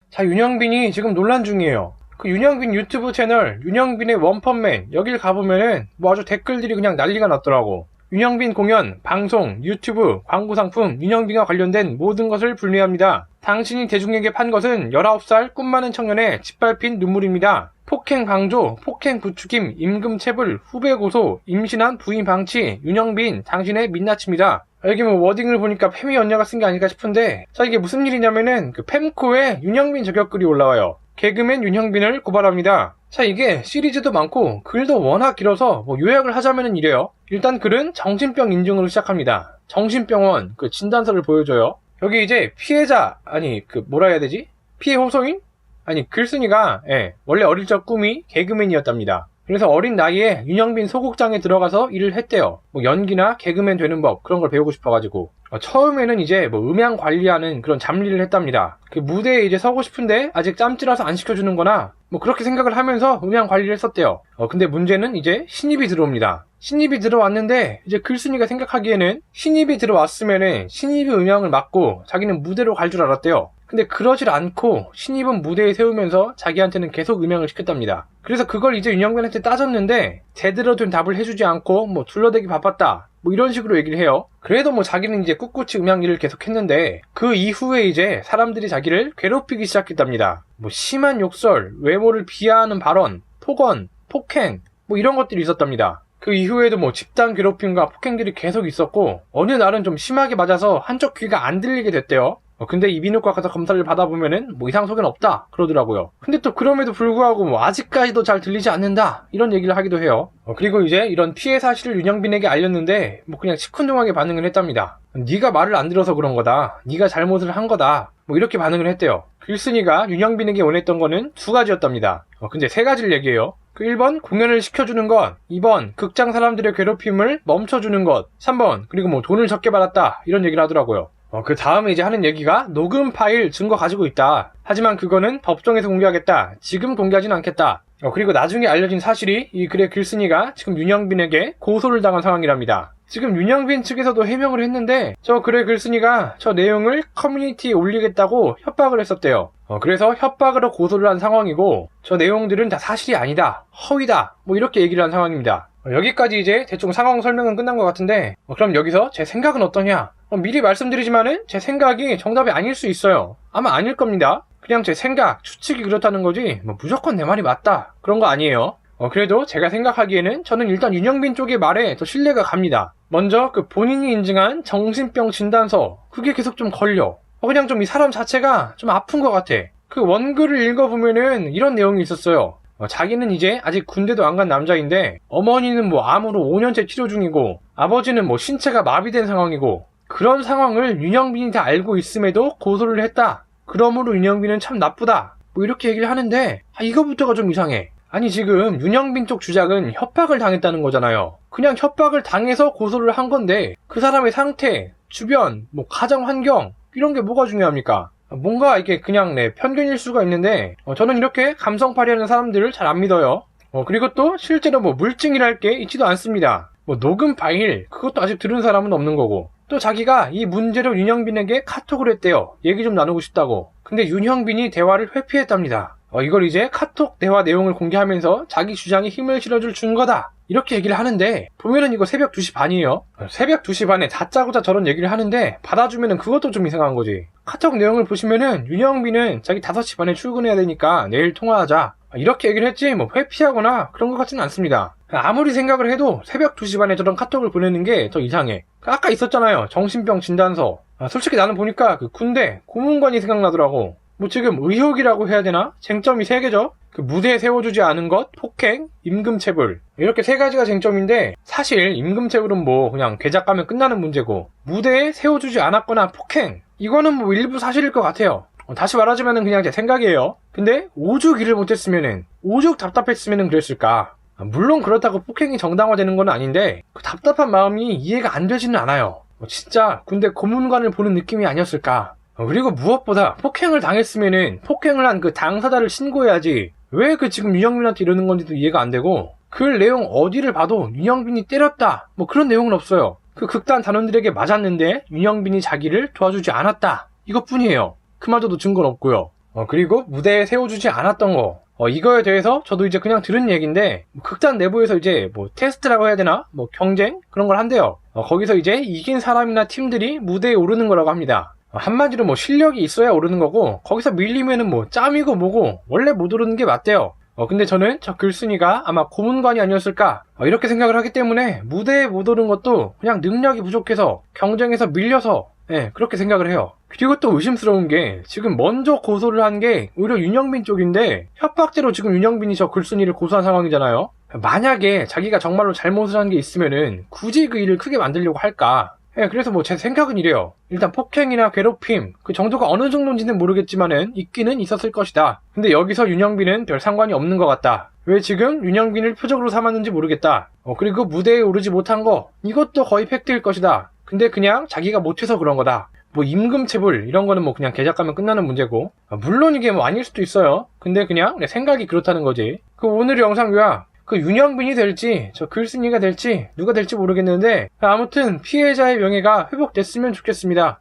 자, 윤영빈이 지금 논란 중이에요. 그 윤영빈 유튜브 채널 윤영빈의 원펀맨 여길 가보면은 뭐 아주 댓글들이 그냥 난리가 났더라고. 윤영빈 공연, 방송, 유튜브, 광고 상품, 윤영빈과 관련된 모든 것을 불리합니다. 당신이 대중에게 판 것은 19살 꿈 많은 청년의 짓밟힌 눈물입니다. 폭행 방조, 폭행 부추김, 임금체불, 후배 고소, 임신한 부인 방치, 윤영빈 당신의 민낯입니다. 여기 뭐 워딩을 보니까 페미 언니가 쓴 게 아닐까 싶은데, 자, 이게 무슨 일이냐면은 그 fem코에 윤영빈 저격글이 올라와요. 개그맨 윤영빈을 고발합니다. 자, 이게 시리즈도 많고 글도 워낙 길어서 뭐 요약을 하자면은 이래요. 일단 글은 정신병 인증으로 시작합니다. 정신병원 그 진단서를 보여줘요. 여기 이제 피해자, 아니 그 뭐라 해야 되지? 피해 호소인? 아니 글쓴이가 원래 어릴 적 꿈이 개그맨이었답니다. 그래서 어린 나이에 윤영빈 소극장에 들어가서 일을 했대요. 뭐 연기나 개그맨 되는 법 그런 걸 배우고 싶어가지고 처음에는 이제 뭐 음향 관리하는 그런 잡일을 했답니다. 그 무대에 이제 서고 싶은데 아직 짬찌라서 안 시켜주는 거나 뭐 그렇게 생각을 하면서 음향 관리를 했었대요. 근데 문제는 이제 신입이 들어옵니다. 신입이 들어왔는데 이제 글쓴이가 생각하기에는 신입이 들어왔으면은 신입이 음향을 맡고 자기는 무대로 갈 줄 알았대요. 근데 그러질 않고 신입은 무대에 세우면서 자기한테는 계속 음향을 시켰답니다. 그래서 그걸 이제 윤영빈한테 따졌는데 제대로 된 답을 해주지 않고 뭐 둘러대기 바빴다 뭐 이런 식으로 얘기를 해요. 그래도 뭐 자기는 이제 꿋꿋이 음향 일을 계속 했는데 그 이후에 이제 사람들이 자기를 괴롭히기 시작했답니다. 뭐 심한 욕설, 외모를 비하하는 발언, 폭언, 폭행 뭐 이런 것들이 있었답니다. 그 이후에도 뭐 집단 괴롭힘과 폭행들이 계속 있었고 어느 날은 좀 심하게 맞아서 한쪽 귀가 안 들리게 됐대요. 근데 이비인후과 가서 검사를 받아보면은 뭐 이상 소견 없다 그러더라고요. 근데 또 그럼에도 불구하고 뭐 아직까지도 잘 들리지 않는다 이런 얘기를 하기도 해요. 그리고 이제 이런 피해 사실을 윤영빈에게 알렸는데 뭐 그냥 시큰둥하게 반응을 했답니다. 네가 말을 안 들어서 그런 거다, 네가 잘못을 한 거다 뭐 이렇게 반응을 했대요. 글쓴이가 윤영빈에게 원했던 거는 두 가지였답니다. 근데 세 가지를 얘기해요. 그 1번 공연을 시켜주는 것, 2번 극장 사람들의 괴롭힘을 멈춰주는 것, 3번 그리고 뭐 돈을 적게 받았다 이런 얘기를 하더라고요. 그 다음에 이제 하는 얘기가 녹음 파일 증거 가지고 있다. 하지만 그거는 법정에서 공개하겠다. 지금 공개하진 않겠다. 그리고 나중에 알려진 사실이 이 글의 글쓴이가 지금 윤영빈에게 고소를 당한 상황이랍니다. 지금 윤영빈 측에서도 해명을 했는데 저 글의 글쓴이가 저 내용을 커뮤니티에 올리겠다고 협박을 했었대요. 그래서 협박으로 고소를 한 상황이고 저 내용들은 다 사실이 아니다, 허위다 뭐 이렇게 얘기를 한 상황입니다. 여기까지 이제 대충 상황 설명은 끝난 것 같은데 그럼 여기서 제 생각은 어떠냐? 미리 말씀드리지만은 제 생각이 정답이 아닐 수 있어요. 아마 아닐 겁니다. 그냥 제 생각, 추측이 그렇다는 거지 뭐 무조건 내 말이 맞다 그런 거 아니에요. 그래도 제가 생각하기에는 저는 일단 윤영빈 쪽의 말에 더 신뢰가 갑니다. 먼저 그 본인이 인증한 정신병 진단서 그게 계속 좀 걸려. 그냥 좀 이 사람 자체가 좀 아픈 것 같아. 그 원글을 읽어보면은 이런 내용이 있었어요. 자기는 이제 아직 군대도 안 간 남자인데 어머니는 뭐 암으로 5년째 치료 중이고 아버지는 뭐 신체가 마비된 상황이고 그런 상황을 윤영빈이 다 알고 있음에도 고소를 했다. 그러므로 윤영빈은 참 나쁘다. 뭐 이렇게 얘기를 하는데 이거부터가 좀 이상해. 아니 지금 윤영빈 쪽 주장은 협박을 당했다는 거잖아요. 그냥 협박을 당해서 고소를 한 건데 그 사람의 상태, 주변, 뭐 가정 환경 이런 게 뭐가 중요합니까? 뭔가 이게 그냥 편견일 수가 있는데 저는 이렇게 감성팔이하는 사람들을 잘 안 믿어요. 그리고 또 실제로 뭐 물증이랄 게 있지도 않습니다. 뭐 녹음 파일 그것도 아직 들은 사람은 없는 거고 또 자기가 이 문제로 윤영빈에게 카톡을 했대요. 얘기 좀 나누고 싶다고. 근데 윤영빈이 대화를 회피했답니다. 이걸 이제 카톡 대화 내용을 공개하면서 자기 주장에 힘을 실어줄 증거다 이렇게 얘기를 하는데 보면은 이거 새벽 2시 반이에요. 새벽 2시 반에 다짜고짜 저런 얘기를 하는데 받아주면은 그것도 좀 이상한 거지. 카톡 내용을 보시면은 윤영빈은 자기 5시 반에 출근해야 되니까 내일 통화하자 이렇게 얘기를 했지 뭐 회피하거나 그런 것 같지는 않습니다. 아무리 생각을 해도 새벽 2시 반에 저런 카톡을 보내는 게 더 이상해. 아까 있었잖아요, 정신병 진단서. 솔직히 나는 보니까 그 군대 고문관이 생각나더라고. 뭐 지금 의혹이라고 해야 되나? 쟁점이 3개죠. 그 무대에 세워주지 않은 것, 폭행, 임금체불 이렇게 3가지가 쟁점인데 사실 임금체불은 뭐 그냥 괴작 가면 끝나는 문제고 무대에 세워주지 않았거나 폭행 이거는 뭐 일부 사실일 것 같아요. 다시 말하자면은 그냥 제 생각이에요. 근데 오죽 일을 못했으면은 오죽 답답했으면은 그랬을까. 물론 그렇다고 폭행이 정당화되는 건 아닌데 그 답답한 마음이 이해가 안 되지는 않아요. 진짜 군대 고문관을 보는 느낌이 아니었을까. 그리고 무엇보다 폭행을 당했으면은 폭행을 한 그 당사자를 신고해야지 왜 그 지금 윤영빈한테 이러는 건지도 이해가 안 되고 글 내용 어디를 봐도 윤영빈이 때렸다 뭐 그런 내용은 없어요. 그 극단 단원들에게 맞았는데 윤영빈이 자기를 도와주지 않았다 이것뿐이에요. 그마저도 증거는 없고요. 그리고 무대에 세워주지 않았던 거. 이거에 대해서 저도 이제 그냥 들은 얘기인데, 극단 내부에서 이제 뭐 테스트라고 해야 되나? 뭐 경쟁? 그런 걸 한대요. 거기서 이제 이긴 사람이나 팀들이 무대에 오르는 거라고 합니다. 한마디로 뭐 실력이 있어야 오르는 거고, 거기서 밀리면은 뭐 짬이고 뭐고, 원래 못 오르는 게 맞대요. 근데 저는 저 글쓴이가 아마 고문관이 아니었을까? 이렇게 생각을 하기 때문에 무대에 못 오른 것도 그냥 능력이 부족해서, 경쟁에서 밀려서, 그렇게 생각을 해요. 그리고 또 의심스러운 게 지금 먼저 고소를 한 게 오히려 윤영빈 쪽인데 협박죄로 지금 윤영빈이 저 글쓴이를 고소한 상황이잖아요. 만약에 자기가 정말로 잘못을 한 게 있으면은 굳이 그 일을 크게 만들려고 할까? 그래서 뭐 제 생각은 이래요. 일단 폭행이나 괴롭힘 그 정도가 어느 정도인지는 모르겠지만은 있기는 있었을 것이다. 근데 여기서 윤영빈은 별 상관이 없는 것 같다. 왜 지금 윤영빈을 표적으로 삼았는지 모르겠다. 그리고 무대에 오르지 못한 거 이것도 거의 팩트일 것이다. 근데 그냥 자기가 못해서 그런 거다. 뭐 임금체불 이런 거는 뭐 그냥 계약 가면 끝나는 문제고, 물론 이게 뭐 아닐 수도 있어요. 근데 그냥 내 생각이 그렇다는 거지. 그 오늘 영상 요약, 그 윤영빈이 될지 저 글쓴이가 될지 누가 될지 모르겠는데 아무튼 피해자의 명예가 회복됐으면 좋겠습니다.